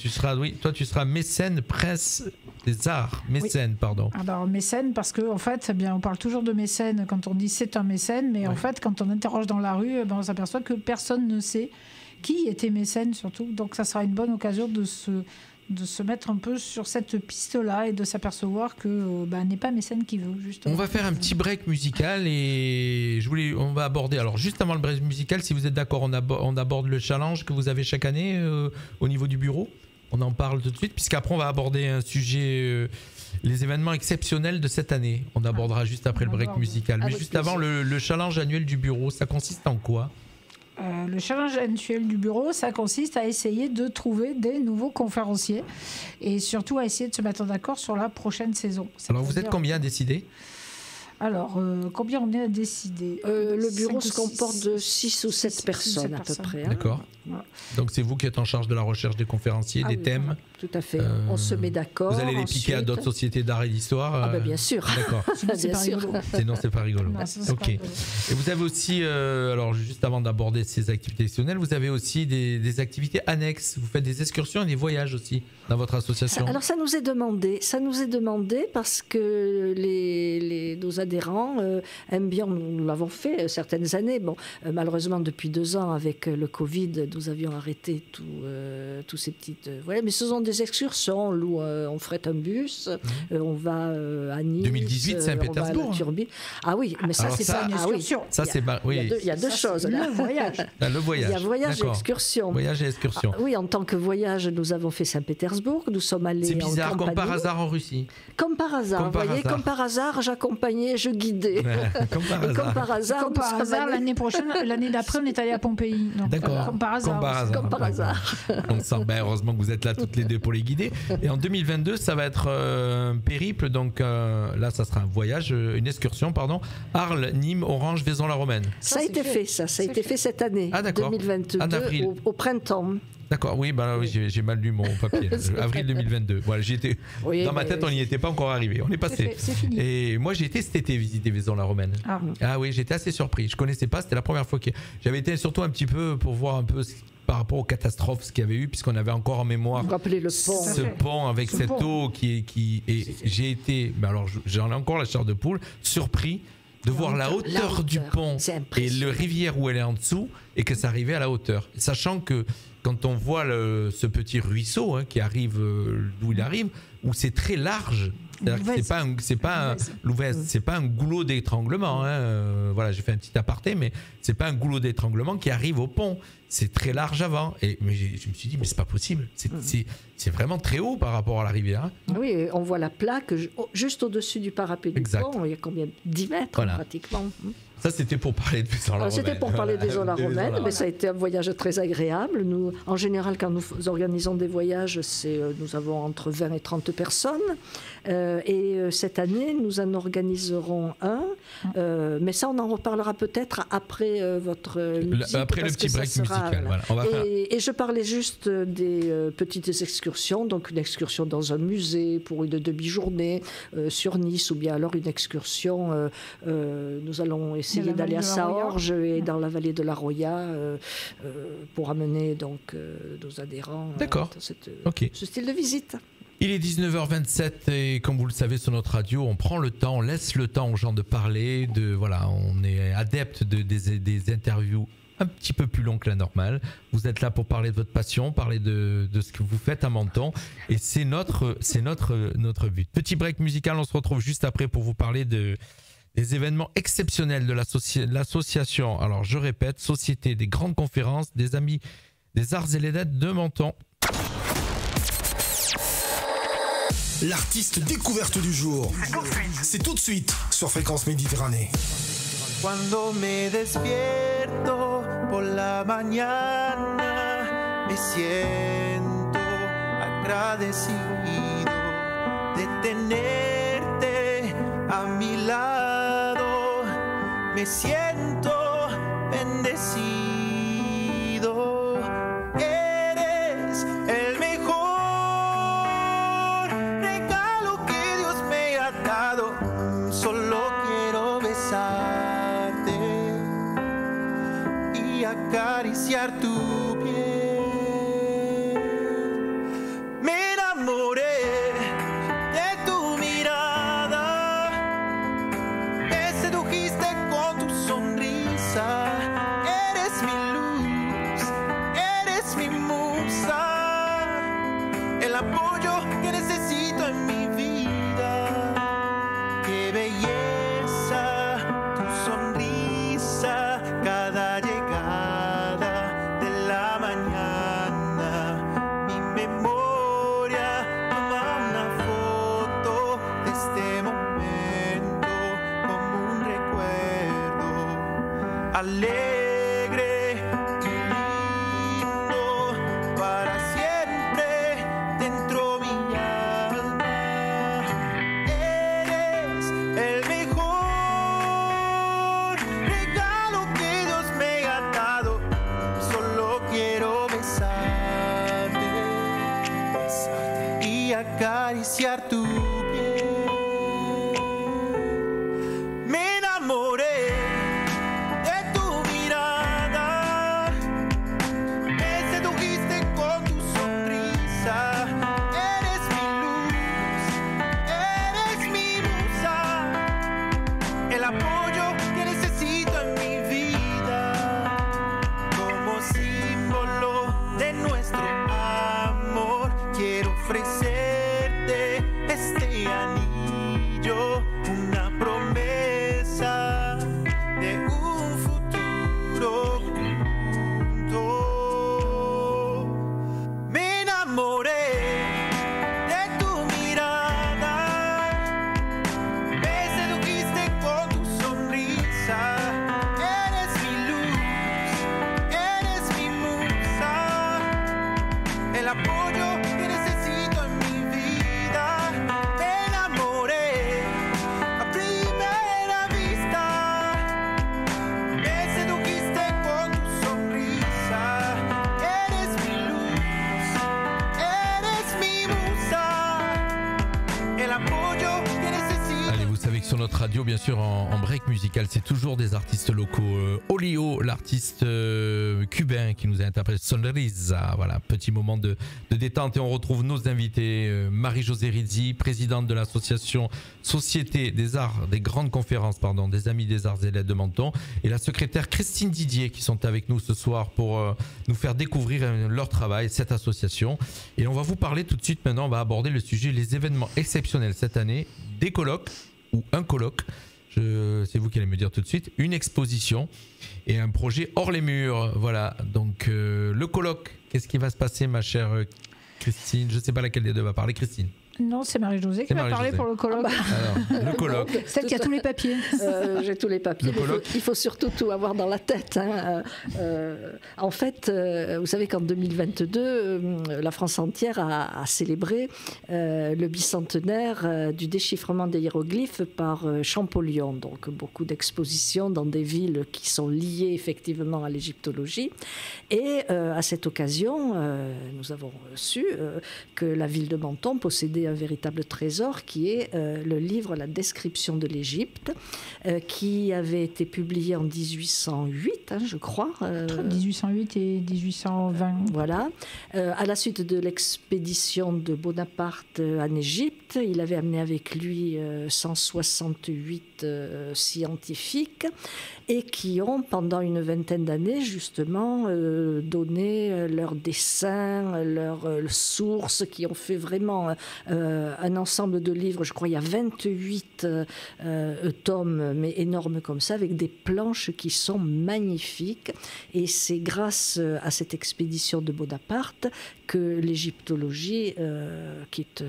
[SPEAKER 3] Toi, tu seras mécène, prince des arts. Mécène, pardon.
[SPEAKER 5] Alors mécène parce que en fait, on parle toujours de mécène quand on dit c'est un mécène, mais en fait, quand on interroge dans la rue, on s'aperçoit que personne ne sait qui était mécène surtout. Donc ça sera une bonne occasion de se mettre un peu sur cette piste-là et de s'apercevoir que n'est pas mécène qui veut, justement.
[SPEAKER 3] On va faire un petit break musical et on va aborder, alors juste avant le break musical, si vous êtes d'accord, on aborde le challenge que vous avez chaque année au niveau du bureau. On en parle tout de suite, puisqu'après on va aborder un sujet, les événements exceptionnels de cette année. On abordera juste après le break musical. Mais juste avant, le challenge annuel du bureau, ça consiste en quoi ?
[SPEAKER 5] Le challenge annuel du bureau, ça consiste à essayer de trouver des nouveaux conférenciers et surtout à essayer de se mettre d'accord sur la prochaine saison.
[SPEAKER 3] Alors vous êtes combien décidés ?
[SPEAKER 5] Alors, combien on est à décider
[SPEAKER 4] Le bureau
[SPEAKER 5] 5
[SPEAKER 4] se comporte de 6 ou 7 personnes à peu près. Hein.
[SPEAKER 3] D'accord. Donc c'est vous qui êtes en charge de la recherche des conférenciers, des thèmes.
[SPEAKER 4] Voilà, tout à fait. On se met d'accord.
[SPEAKER 3] Vous allez les piquer à d'autres sociétés d'art et d'histoire.
[SPEAKER 4] Bien sûr.
[SPEAKER 3] D'accord.
[SPEAKER 5] Sinon, c'est pas rigolo.
[SPEAKER 3] Sinon, c'est pas rigolo.
[SPEAKER 5] Non, c'est
[SPEAKER 3] Ok.
[SPEAKER 5] pas rigolo.
[SPEAKER 3] Et vous avez aussi, alors juste avant d'aborder ces activités exceptionnelles, vous avez aussi des activités annexes. Vous faites des excursions et des voyages aussi dans votre association.
[SPEAKER 4] Alors ça nous est demandé. Ça nous est demandé parce que nos adhérents aiment bien. Nous l'avons fait certaines années. Bon, malheureusement depuis 2 ans avec le Covid, nous avions arrêté tous ces petites. Voilà, mais ce sont des excursions. On frette un bus, on va à Nice.
[SPEAKER 3] 2018, Saint-Pétersbourg.
[SPEAKER 4] On va à la Turbine. Ah oui, mais ça
[SPEAKER 3] Alors
[SPEAKER 4] c'est
[SPEAKER 3] ça,
[SPEAKER 4] pas une excursion.
[SPEAKER 3] Ça c'est oui.
[SPEAKER 4] Il y a deux choses. Là.
[SPEAKER 5] Le voyage.
[SPEAKER 3] Ah, le voyage.
[SPEAKER 4] Il y a voyage et
[SPEAKER 3] D'accord.
[SPEAKER 4] excursion.
[SPEAKER 3] Voyage et excursion.
[SPEAKER 4] Ah, oui, en tant que voyage, nous avons fait Saint-Pétersbourg. Nous sommes allés
[SPEAKER 3] C'est
[SPEAKER 4] en
[SPEAKER 3] bizarre,
[SPEAKER 4] campagne.
[SPEAKER 3] comme par hasard en Russie.
[SPEAKER 4] Comme par hasard,
[SPEAKER 3] Comme par
[SPEAKER 4] vous voyez,
[SPEAKER 3] hasard.
[SPEAKER 4] comme par hasard, j'accompagnais, je guidais.
[SPEAKER 3] Comme par
[SPEAKER 4] Et
[SPEAKER 3] hasard.
[SPEAKER 4] comme par hasard,
[SPEAKER 5] Comme par
[SPEAKER 4] nous sommes
[SPEAKER 5] hasard,
[SPEAKER 4] allés-
[SPEAKER 5] l'année prochaine, l'année d'après, on est allé à Pompéi. Donc,
[SPEAKER 3] D'accord.
[SPEAKER 5] comme par hasard.
[SPEAKER 3] Comme par hasard.
[SPEAKER 4] Comme par hasard.
[SPEAKER 3] On sent, heureusement que vous êtes là toutes les deux pour les guider. Et en 2022, ça va être un périple. Donc là, ça sera un voyage, une excursion, pardon. Arles, Nîmes, Orange, Vaison-la-Romaine.
[SPEAKER 4] Ça a été fait, ça a été fait cette année,
[SPEAKER 3] Ah, d'accord.
[SPEAKER 4] 2022,
[SPEAKER 3] En avril.
[SPEAKER 4] au printemps.
[SPEAKER 3] D'accord, oui, oui, j'ai mal lu mon papier. Avril 2022. Voilà,
[SPEAKER 4] Oui,
[SPEAKER 3] dans ma tête, on n'y était pas encore arrivé. On est passé.
[SPEAKER 5] C'est fini.
[SPEAKER 3] Et moi, j'ai été cet été visiter Vaison-la-Romaine. Ah oui, j'étais assez surpris. Je connaissais pas. C'était la première fois que j'avais été surtout un petit peu pour voir un peu par rapport aux catastrophes ce qu'il y avait eu, puisqu'on avait encore en mémoire
[SPEAKER 4] Vous rappelez le pont.
[SPEAKER 3] ce pont avec cette eau qui et j'ai été, mais alors j'en ai encore la chair de poule, surpris de voir la hauteur du pont
[SPEAKER 4] C'est
[SPEAKER 3] et
[SPEAKER 4] impressionnant.
[SPEAKER 3] le rivière où elle est en dessous et que ça arrivait à la hauteur. Sachant que quand on voit ce petit ruisseau qui arrive d'où il arrive, où c'est très large. C'est pas un goulot d'étranglement. Voilà, j'ai fait un petit aparté, mais c'est pas un goulot d'étranglement qui arrive au pont. C'est très large avant. Mais je me suis dit, mais c'est pas possible. C'est vraiment très haut par rapport à la rivière.
[SPEAKER 4] Oui, on voit la plaque juste au-dessus du parapet du
[SPEAKER 3] Exact.
[SPEAKER 4] pont. Il y a combien 10 mètres
[SPEAKER 3] Voilà.
[SPEAKER 4] pratiquement.
[SPEAKER 3] Ça, c'était pour parler de Vaison-la-Romaine.
[SPEAKER 4] C'était pour parler des Vaison-la-Romaine, mais ça a été un voyage très agréable. Nous, en général, quand nous organisons des voyages, nous avons entre 20 et 30 personnes. Et cette année, nous en organiserons un. Mais ça, on en reparlera peut-être après votre musique.
[SPEAKER 3] Après le
[SPEAKER 4] parce
[SPEAKER 3] petit
[SPEAKER 4] que ça
[SPEAKER 3] break
[SPEAKER 4] sera,
[SPEAKER 3] musical. Voilà. On va faire...
[SPEAKER 4] Et je parlais juste des petites excursions, donc une excursion dans un musée pour une demi-journée sur Nice, ou bien alors une excursion, nous allons essayer d'aller à Saorge et dans la vallée de la Roya pour amener donc nos adhérents
[SPEAKER 3] D'accord.
[SPEAKER 4] dans
[SPEAKER 3] Ok.
[SPEAKER 4] ce style de visite.
[SPEAKER 3] Il est 19h27 et comme vous le savez sur notre radio, on prend le temps, on laisse le temps aux gens de parler. Voilà, on est adepte des interviews un petit peu plus longues que la normale. Vous êtes là pour parler de votre passion, parler de ce que vous faites à Menton, et c'est notre but. Petit break musical, on se retrouve juste après pour vous parler des événements exceptionnels de l'association. Alors je répète, Société des grandes conférences des amis des arts et les lettres de Menton.
[SPEAKER 1] L'artiste découverte du jour. C'est tout de suite sur Fréquence Méditerranée.
[SPEAKER 6] Cuando me despierto por la mañana, me siento agradecido de tenerte a mi lado. Me siento bendecido. Eres el mejor regalo que Dios me ha dado. Solo quiero besarte y acariciar tu piel. Me enamoré de tu mirada, me sedujiste con tu sonrisa. Eres mi luz, eres mi musa, el apoyo que necesito en mi vida. Qué belleza, tu sonrisa, cada llegada de la mañana. Mi memoria toma una foto de este momento como un recuerdo alegre y lindo para siempre dentro mi alma. Eres el mejor acariciar tu piel. Me enamoré de tu mirada, me sedujiste con tu sonrisa. Eres mi luz, eres mi musa, el apoyo que necesito en mi vida, como símbolo de nuestro amor. Quiero ofrecerte este anillo, una promesa de un futuro juntos. Me enamoré de tu mirada, me sedujiste con tu sonrisa. Eres mi luz, eres mi musa, el apoyo que necesito en mi vida. Me enamoré a primera vista, me sedujiste con tu sonrisa. Eres mi luz, eres mi musa, el apoyo que necesito.
[SPEAKER 3] Allez, vous savez que sur notre radio, bien sûr, en break musical, c'est toujours des artistes locaux. Olio, l'artiste cubain qui nous a interprété Sonrisa. Voilà, petit moment de détente et on retrouve nos invités. Marie-Josée Rizzi, présidente de l'association Société des Arts, des Grandes Conférences, pardon, des Amis des Arts et Lettres de Menton, et la secrétaire Christine Didier qui sont avec nous ce soir pour nous faire découvrir leur travail, cette association. Et on va vous parler tout de suite maintenant, on va aborder le sujet, les événements exceptionnels cette année, des colloques ou un colloque. C'est vous qui allez me dire tout de suite, une exposition et un projet hors les murs. Voilà, donc le colloque, qu'est-ce qui va se passer, ma chère Christine? Je ne sais pas laquelle des deux va parler. Christine.
[SPEAKER 5] Non, c'est Marie-Josée qui va parler pour le colloque.
[SPEAKER 3] Alors, le colloque.
[SPEAKER 5] Celle qui a tous les papiers.
[SPEAKER 4] J'ai tous les papiers. Il faut surtout tout avoir dans la tête. Hein. En fait, vous savez qu'en 2022, la France entière a célébré le bicentenaire du déchiffrement des hiéroglyphes par Champollion. Donc, beaucoup d'expositions dans des villes qui sont liées effectivement à l'égyptologie. Et à cette occasion, nous avons su que la ville de Menton possédait un véritable trésor qui est le livre La description de l'Égypte, qui avait été publié en 1808, hein, je crois.
[SPEAKER 5] Entre 1808 et 1820.
[SPEAKER 4] Voilà. À la suite de l'expédition de Bonaparte en Égypte, il avait amené avec lui 168 scientifiques et qui ont, pendant une vingtaine d'années, justement, donné leurs dessins, leurs sources, qui ont fait vraiment un ensemble de livres. Je crois il y a 28 tomes, mais énormes comme ça, avec des planches qui sont magnifiques. Et c'est grâce à cette expédition de Bonaparte que l'égyptologie, qui est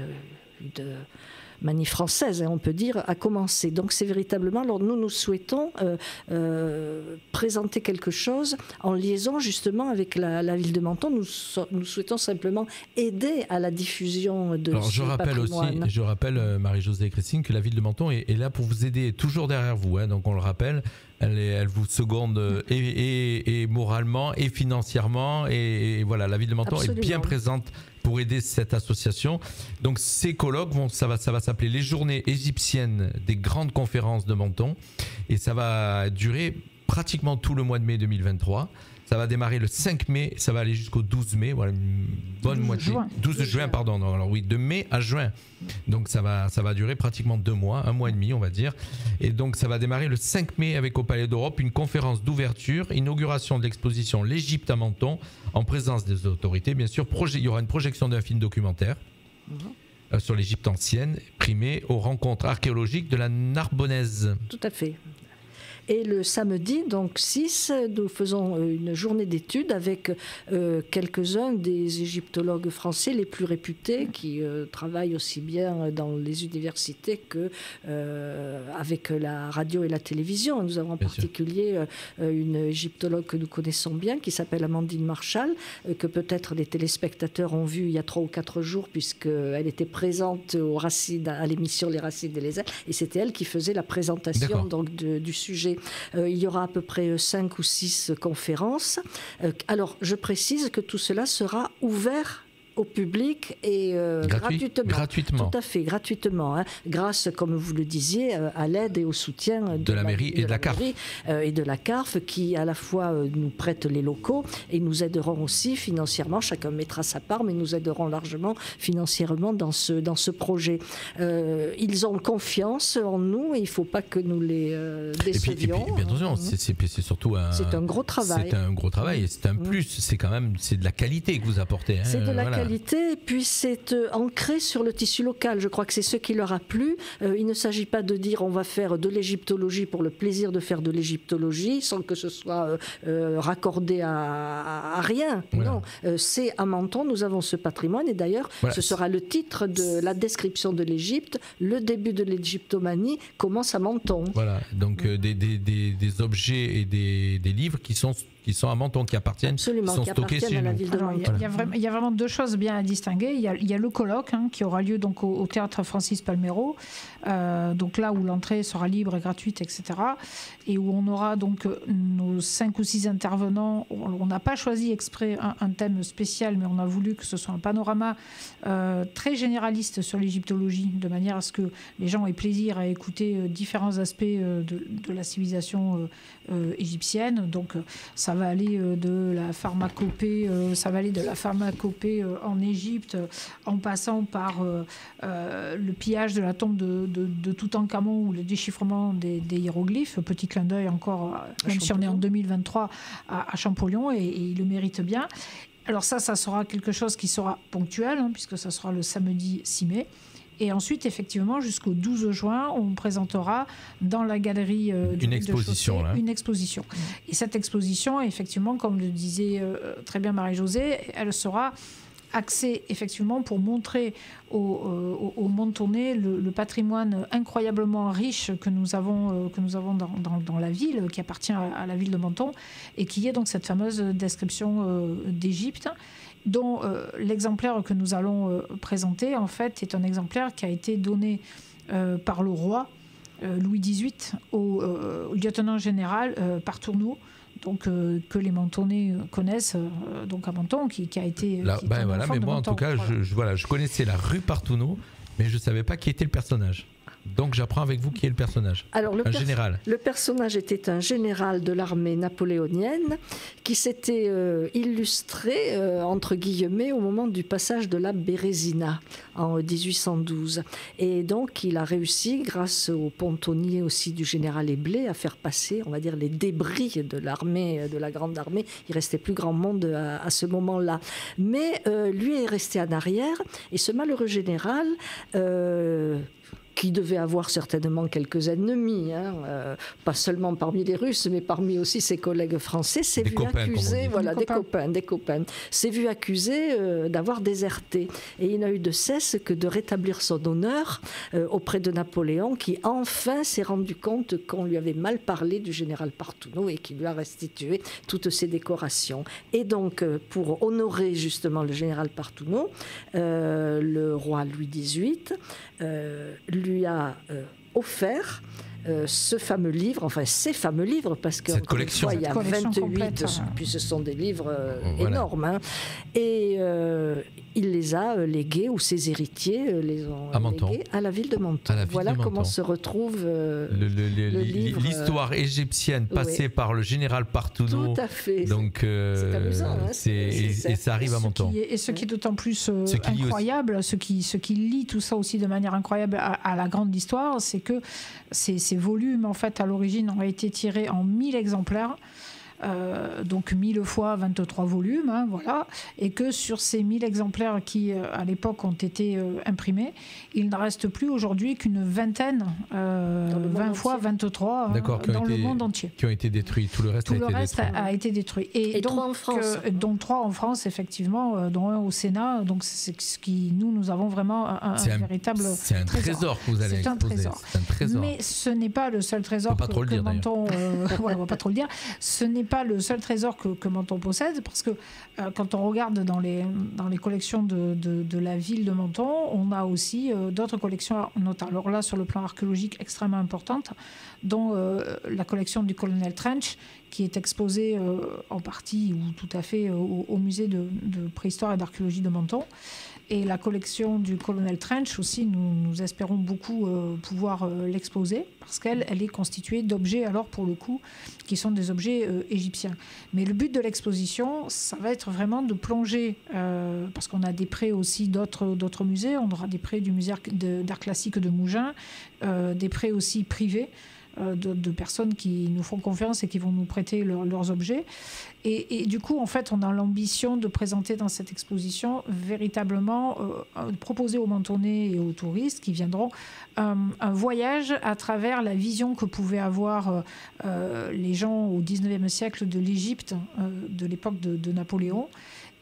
[SPEAKER 4] de manie française, hein, on peut dire, a commencé. Donc c'est véritablement, alors nous souhaitons présenter quelque chose en liaison justement avec la ville de Menton. Nous souhaitons simplement aider à la diffusion de ce patrimoine.
[SPEAKER 3] Je rappelle, Marie-Josée et Christine, que la ville de Menton est là pour vous aider, toujours derrière vous, hein, donc on le rappelle. Elle vous seconde et moralement et financièrement, et voilà, la ville de Menton Absolument. Est bien présente pour aider cette association. Donc ces colloques, ça va s'appeler les Journées égyptiennes des Grandes Conférences de Menton, et ça va durer pratiquement tout le mois de mai 2023. Ça va démarrer le 5 mai, ça va aller jusqu'au 12 mai, voilà, une bonne moitié. 12 juin, pardon. Non, alors oui, de mai à juin. Donc ça va durer pratiquement 2 mois, 1 mois et demi, on va dire. Et donc ça va démarrer le 5 mai avec au Palais d'Europe une conférence d'ouverture, inauguration de l'exposition L'Égypte à Menton, en présence des autorités, bien sûr. Il y aura une projection d'un film documentaire sur l'Égypte ancienne, primé aux rencontres archéologiques de la Narbonnaise.
[SPEAKER 4] Tout à fait. Et le samedi, donc 6, nous faisons une journée d'études avec quelques-uns des égyptologues français les plus réputés qui travaillent aussi bien dans les universités que avec la radio et la télévision. Nous avons en particulier une égyptologue que nous connaissons bien qui s'appelle Amandine Marchal, que peut-être les téléspectateurs ont vue il y a 3 ou 4 jours puisqu'elle était présente à l'émission Les Racines et les Ailes, et c'était elle qui faisait la présentation donc, du sujet. Il y aura à peu près 5 ou 6 conférences. Alors, je précise que tout cela sera ouvert au public et gratuitement. Tout à fait, gratuitement. Hein, grâce, comme vous le disiez, à l'aide et au soutien
[SPEAKER 3] de la mairie et de la CARF.
[SPEAKER 4] Et de la CARF qui, à la fois, nous prête les locaux et nous aideront aussi financièrement. Chacun mettra sa part, mais nous aideront largement financièrement dans ce projet. Ils ont confiance en nous et il ne faut pas que nous les décevions.
[SPEAKER 3] Et puis, attention, c'est surtout
[SPEAKER 4] un gros travail.
[SPEAKER 3] C'est un gros travail et c'est un plus. C'est de la qualité que vous apportez. Hein,
[SPEAKER 4] c'est de la qualité et puis c'est ancré sur le tissu local. Je crois que c'est ce qui leur a plu. Il ne s'agit pas de dire on va faire de l'égyptologie pour le plaisir de faire de l'égyptologie sans que ce soit raccordé à rien. Voilà. Non, c'est à Menton, nous avons ce patrimoine et d'ailleurs ce sera le titre de la description de l'Égypte. Le début de l'égyptomanie commence à Menton.
[SPEAKER 3] Voilà, donc des objets et des livres qui sont à Menton, qui appartiennent,
[SPEAKER 4] absolument,
[SPEAKER 3] qui sont stockés chez nous.
[SPEAKER 5] Il y a vraiment deux choses bien à distinguer. Il y a le colloque qui aura lieu donc au théâtre Francis Palmero, donc là où l'entrée sera libre et gratuite, etc. Et où on aura donc nos 5 ou 6 intervenants. On n'a pas choisi exprès un thème spécial, mais on a voulu que ce soit un panorama très généraliste sur l'égyptologie, de manière à ce que les gens aient plaisir à écouter différents aspects de la civilisation égyptienne. Donc ça va aller de la pharmacopée, en Égypte, en passant par le pillage de la tombe de Toutankhamon ou le déchiffrement des hiéroglyphes. Petit clin d'œil encore, même si on est en 2023, à Champollion, et il le mérite bien. Alors ça sera quelque chose qui sera ponctuel, puisque ça sera le samedi 6 mai. Et ensuite, effectivement, jusqu'au 12 juin, on présentera dans la galerie
[SPEAKER 3] une exposition.
[SPEAKER 5] Une exposition. Et cette exposition, effectivement, comme le disait très bien Marie-Josée, elle sera axée effectivement pour montrer aux Mentonnais le patrimoine incroyablement riche que nous avons dans la ville, qui appartient à la ville de Menton, et qui est donc cette fameuse description d'Égypte, dont l'exemplaire que nous allons présenter, en fait, est un exemplaire qui a été donné par le roi Louis XVIII au lieutenant général Partourneau, donc que les Mentonnais connaissent, donc à Menton, qui a été...
[SPEAKER 3] mais moi, en tout cas, je connaissais la rue Partourneau, mais je ne savais pas qui était le personnage. Donc j'apprends avec vous qui est le personnage.
[SPEAKER 4] Alors,
[SPEAKER 3] général.
[SPEAKER 4] Le personnage était un général de l'armée napoléonienne qui s'était illustré, entre guillemets, au moment du passage de la Bérésina en 1812. Et donc il a réussi, grâce au pontonnier aussi du général Eblé, à faire passer, on va dire, les débris de l'armée, de la grande armée. Il restait plus grand monde à ce moment-là. Mais lui est resté en arrière et ce malheureux général... qui devait avoir certainement quelques ennemis, pas seulement parmi les Russes, mais parmi aussi ses collègues français, s'est vu accusé, des copains, s'est vu accusé d'avoir déserté. Et il n'a eu de cesse que de rétablir son honneur auprès de Napoléon, qui enfin s'est rendu compte qu'on lui avait mal parlé du général Partourneau et qui lui a restitué toutes ses décorations. Et donc, pour honorer justement le général Partourneau, le roi Louis XVIII lui a offert ce fameux livre, enfin ces fameux livres, parce que
[SPEAKER 3] collection.
[SPEAKER 4] Il y a 28, puis ce sont des livres énormes, et il les a légués, ou ses héritiers les ont légués à la ville de Menton. Voilà comment se retrouve le livre.
[SPEAKER 3] L'histoire égyptienne passée par le général Partourneau.
[SPEAKER 4] Tout à fait.
[SPEAKER 3] Donc, c'est
[SPEAKER 4] amusant.
[SPEAKER 3] et ça arrive à Menton.
[SPEAKER 5] Ce qui est d'autant plus incroyable, ce qui lie tout ça aussi de manière incroyable à la grande histoire, c'est que ces volumes, en fait, à l'origine, ont été tirés en 1000 exemplaires. Donc 1000 fois 23 volumes, voilà, et que sur ces 1000 exemplaires qui, à l'époque, ont été imprimés, il ne reste plus aujourd'hui qu'une vingtaine, 20 fois 23, dans le monde entier.
[SPEAKER 3] Qui ont été détruits, tout le reste
[SPEAKER 5] a été détruit. Et donc,
[SPEAKER 4] 3 en France.
[SPEAKER 5] Donc 3 en France, effectivement, dont 1 au Sénat, donc c'est ce qui, nous avons vraiment un véritable trésor.
[SPEAKER 3] C'est un trésor que vous allez exposer. C'est un trésor.
[SPEAKER 5] Mais ce n'est pas le seul trésor que Menton... on ne va pas trop le dire. Ce n'est pas le seul trésor que Menton possède, parce que quand on regarde dans les collections de la ville de Menton, on a aussi d'autres collections, notamment alors là sur le plan archéologique extrêmement importantes, dont la collection du colonel Trench, qui est exposé en partie ou tout à fait au musée de préhistoire et d'archéologie de Menton. Et la collection du colonel Trench aussi, nous espérons beaucoup pouvoir l'exposer, parce qu'elle est constituée d'objets, alors pour le coup, qui sont des objets égyptiens. Mais le but de l'exposition, ça va être vraiment de plonger, parce qu'on a des prêts aussi d'autres musées, on aura des prêts du musée d'art classique de Mougins, des prêts aussi privés, de personnes qui nous font confiance et qui vont nous prêter leurs objets. Et du coup, en fait, on a l'ambition de présenter dans cette exposition véritablement, proposer aux Mentonnais et aux touristes qui viendront un voyage à travers la vision que pouvaient avoir les gens au XIXe siècle de l'Égypte, de l'époque de Napoléon,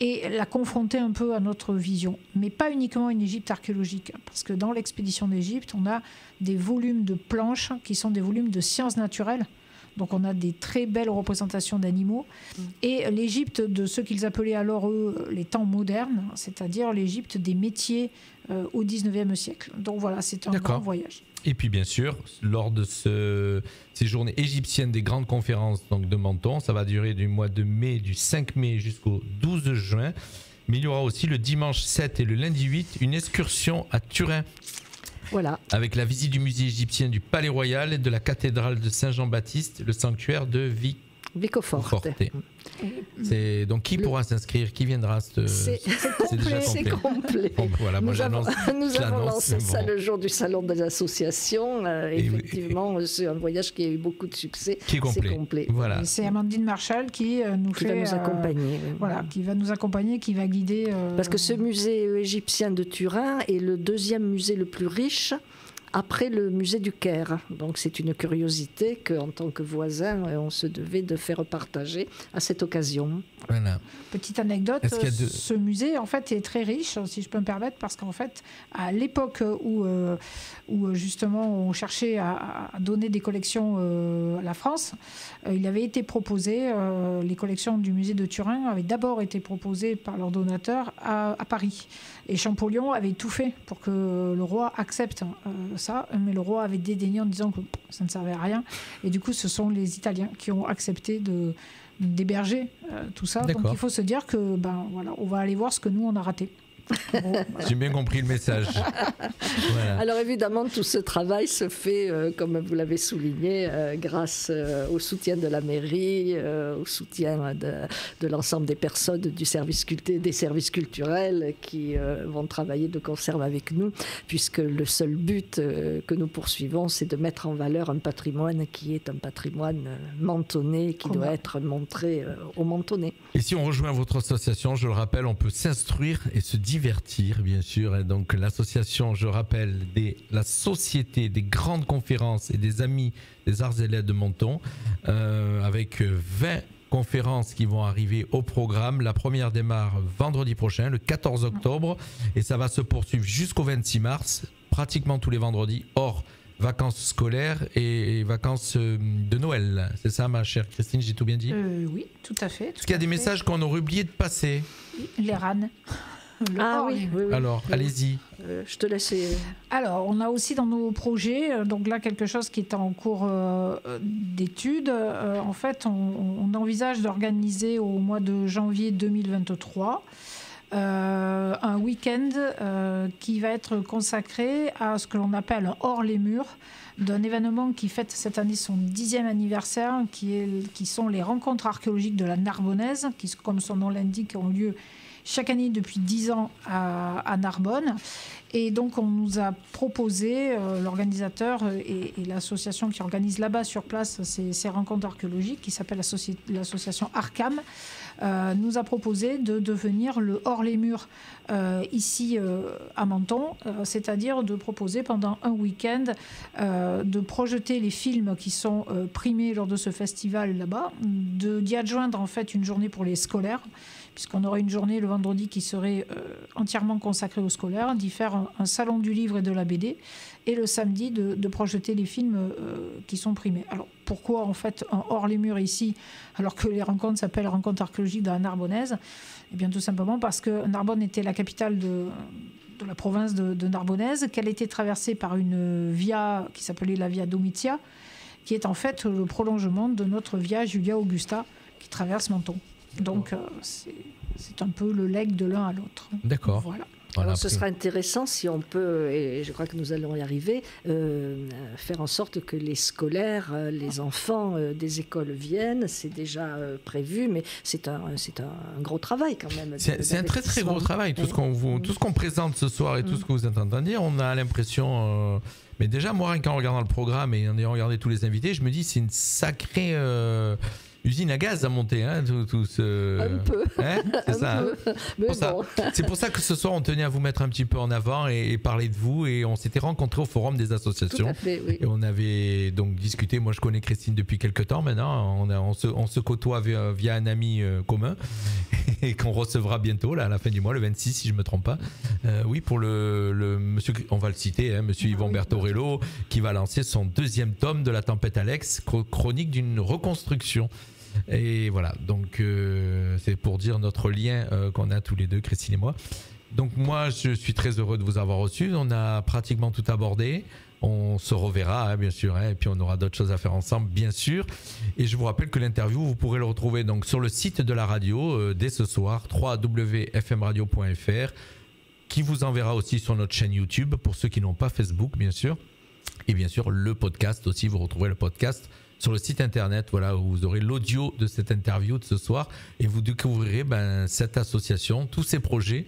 [SPEAKER 5] et la confronter un peu à notre vision. Mais pas uniquement une Égypte archéologique, parce que dans l'expédition d'Égypte, on a des volumes de planches qui sont des volumes de sciences naturelles. Donc on a des très belles représentations d'animaux. Et l'Égypte de ce qu'ils appelaient alors, eux, les temps modernes, c'est-à-dire l'Égypte des métiers au XIXe siècle. Donc voilà, c'est un grand voyage.
[SPEAKER 3] Et puis bien sûr, lors de ces journées égyptiennes des grandes conférences donc de Menton, ça va durer du mois de mai, du 5 mai jusqu'au 12 juin. Mais il y aura aussi le dimanche 7 et le lundi 8 une excursion à Turin.
[SPEAKER 4] Voilà.
[SPEAKER 3] Avec la visite du musée égyptien du Palais Royal et de la cathédrale de Saint-Jean-Baptiste, le sanctuaire de Vicoforte. C'est donc qui pourra s'inscrire, qui viendra
[SPEAKER 4] C'est déjà complet.
[SPEAKER 3] Bon, voilà,
[SPEAKER 4] nous avons lancé ça le jour du salon des associations. Effectivement, c'est un voyage qui a eu beaucoup de succès.
[SPEAKER 3] Qui est complet. Voilà.
[SPEAKER 5] C'est Amandine Marchal qui va nous accompagner. Voilà, qui va nous accompagner, qui va guider.
[SPEAKER 4] Parce que ce musée égyptien de Turin est le deuxième musée le plus riche après le musée du Caire. Donc c'est une curiosité qu'en tant que voisin, on se devait de faire partager à cette occasion.
[SPEAKER 3] Voilà.
[SPEAKER 5] Petite anecdote, ce musée en fait est très riche, si je peux me permettre, parce qu'en fait, à l'époque où justement on cherchait à donner des collections à la France, il avait été proposé, les collections du musée de Turin avaient d'abord été proposées par leurs donateurs à Paris. Et Champollion avait tout fait pour que le roi accepte ça, mais le roi avait dédaigné en disant que ça ne servait à rien. Et du coup, ce sont les Italiens qui ont accepté d'héberger tout ça.
[SPEAKER 3] D'accord.
[SPEAKER 5] Donc il faut se dire que voilà, on va aller voir ce que nous on a raté. Bon, voilà.
[SPEAKER 3] J'ai bien compris le message. Voilà.
[SPEAKER 4] Alors évidemment, tout ce travail se fait, comme vous l'avez souligné, grâce au soutien de la mairie, au soutien de l'ensemble des personnes des services culturels qui vont travailler de concert avec nous, puisque le seul but que nous poursuivons, c'est de mettre en valeur un patrimoine qui est un patrimoine mentonnais, qui doit être montré aux Mentonnais.
[SPEAKER 3] Et si on rejoint votre association, je le rappelle, on peut s'instruire et se divertir, bien sûr. Et donc l'association, je rappelle, la Société des grandes conférences et des amis des arts et lettres de Menton, avec 20 conférences qui vont arriver au programme. La première démarre vendredi prochain, le 14 octobre, et ça va se poursuivre jusqu'au 26 mars, pratiquement tous les vendredis, hors vacances scolaires et vacances de Noël. C'est ça, ma chère Christine, j'ai tout bien dit?
[SPEAKER 5] Oui, tout à fait.
[SPEAKER 3] Est-ce qu'il y a des messages qu'on aurait oublié de passer?
[SPEAKER 5] Les RAN.
[SPEAKER 4] Oui.
[SPEAKER 3] Alors, allez-y.
[SPEAKER 4] Je te laisse.
[SPEAKER 5] Alors, on a aussi dans nos projets, donc là, quelque chose qui est en cours d'étude. En fait, on envisage d'organiser au mois de janvier 2023 un week-end qui va être consacré à ce que l'on appelle hors les murs, d'un événement qui fête cette année son 10e anniversaire, qui sont les rencontres archéologiques de la Narbonnaise, qui, comme son nom l'indique, ont lieu chaque année depuis 10 ans à Narbonne. Et donc on nous a proposé, l'organisateur et l'association qui organise là-bas sur place ces rencontres archéologiques, qui s'appelle l'association Arcam, nous a proposé de devenir le hors les murs ici à Menton, c'est-à-dire de proposer pendant un week-end de projeter les films qui sont primés lors de ce festival là-bas, d'y adjoindre en fait une journée pour les scolaires, puisqu'on aurait une journée le vendredi qui serait entièrement consacrée aux scolaires, d'y faire un salon du livre et de la BD, et le samedi de projeter les films qui sont primés. Alors pourquoi en fait un hors les murs ici, alors que les rencontres s'appellent rencontres archéologiques de la Narbonnaise? Eh bien tout simplement parce que Narbonne était la capitale de la province de Narbonnaise, qu'elle était traversée par une via qui s'appelait la Via Domitia, qui est en fait le prolongement de notre Via Julia Augusta qui traverse Menton. Donc c'est un peu le legs de l'un à l'autre.
[SPEAKER 3] D'accord.
[SPEAKER 5] Voilà.
[SPEAKER 4] Alors, ce sera intéressant si on peut, et je crois que nous allons y arriver, faire en sorte que les scolaires, les enfants des écoles viennent. C'est déjà prévu, mais c'est un gros travail quand même.
[SPEAKER 3] C'est un très très gros travail. Tout ce qu'on présente ce soir et tout ce que vous êtes en train de dire, on a l'impression... mais déjà, moi, quand en regardant le programme et en ayant regardé tous les invités, je me dis c'est une sacrée... usine à gaz à monter, hein, tout ce...
[SPEAKER 4] Un peu.
[SPEAKER 3] Hein, c'est ça.
[SPEAKER 4] Peu. Mais bon.
[SPEAKER 3] C'est pour ça que ce soir, on tenait à vous mettre un petit peu en avant et parler de vous. Et on s'était rencontrés au forum des associations.
[SPEAKER 4] Tout à fait, oui.
[SPEAKER 3] Et on avait donc discuté. Moi, je connais Christine depuis quelques temps maintenant. On se côtoie via un ami commun et qu'on recevra bientôt, là, à la fin du mois, le 26, si je ne me trompe pas. Oui, pour le monsieur, on va le citer, hein, monsieur Yvon Bertorello, qui va lancer son 2e tome de La Tempête Alex, chronique d'une reconstruction. Et voilà, donc c'est pour dire notre lien qu'on a tous les deux, Christine et moi. Donc moi, je suis très heureux de vous avoir reçus. On a pratiquement tout abordé. On se reverra, hein, bien sûr, hein, et puis on aura d'autres choses à faire ensemble, bien sûr. Et je vous rappelle que l'interview, vous pourrez le retrouver donc sur le site de la radio dès ce soir, www.fmradio.fr, qui vous enverra aussi sur notre chaîne YouTube, pour ceux qui n'ont pas Facebook, bien sûr. Et bien sûr, le podcast aussi, vous retrouverez le podcast sur le site internet, voilà, où vous aurez l'audio de cette interview de ce soir et vous découvrirez cette association, tous ces projets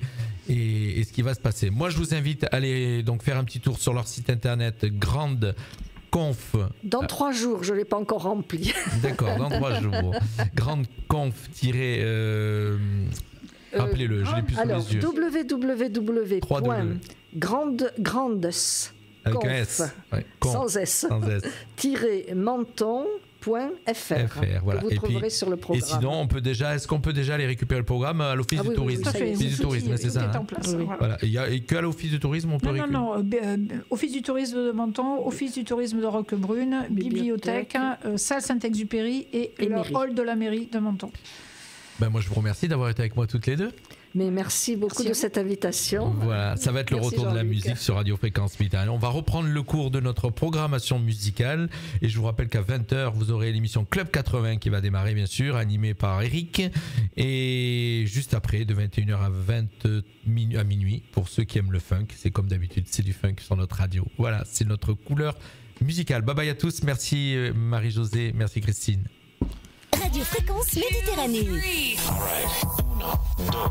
[SPEAKER 3] et ce qui va se passer. Moi, je vous invite à aller donc faire un petit tour sur leur site internet Grande Conf.
[SPEAKER 4] Dans 3 jours, je ne l'ai pas encore rempli.
[SPEAKER 3] D'accord, dans 3 jours. Grande Conf rappelez-le, je l'ai plus sur les yeux.
[SPEAKER 4] www.grandes
[SPEAKER 3] avec un S. Ouais,
[SPEAKER 4] sans S. menton.fr.
[SPEAKER 3] Voilà.
[SPEAKER 4] Que vous trouverez sur le programme.
[SPEAKER 3] Et sinon, est-ce qu'on peut déjà aller récupérer le programme à l'Office du Tourisme?
[SPEAKER 5] L'Office
[SPEAKER 3] du Tourisme, c'est ça.
[SPEAKER 5] En place,
[SPEAKER 3] voilà. Il y a que à l'Office du Tourisme on peut récupérer.
[SPEAKER 5] Non. Office du Tourisme de Menton, Office du Tourisme de Roquebrune, bibliothèque, salle Saint-Exupéry et le hall de la mairie de Menton.
[SPEAKER 3] Moi, je vous remercie d'avoir été avec moi toutes les deux.
[SPEAKER 4] Mais merci beaucoup de cette invitation.
[SPEAKER 3] Voilà, ça va être le retour de la musique sur Radio Fréquence Méditerranée. On va reprendre le cours de notre programmation musicale. Et je vous rappelle qu'à 20h, vous aurez l'émission Club 80 qui va démarrer, bien sûr, animée par Eric. Et juste après, de 21h à minuit, pour ceux qui aiment le funk, c'est comme d'habitude, c'est du funk sur notre radio. Voilà, c'est notre couleur musicale. Bye bye à tous. Merci Marie-Josée, merci Christine.
[SPEAKER 7] Radio Fréquence Méditerranée.
[SPEAKER 8] 1, 2, 3.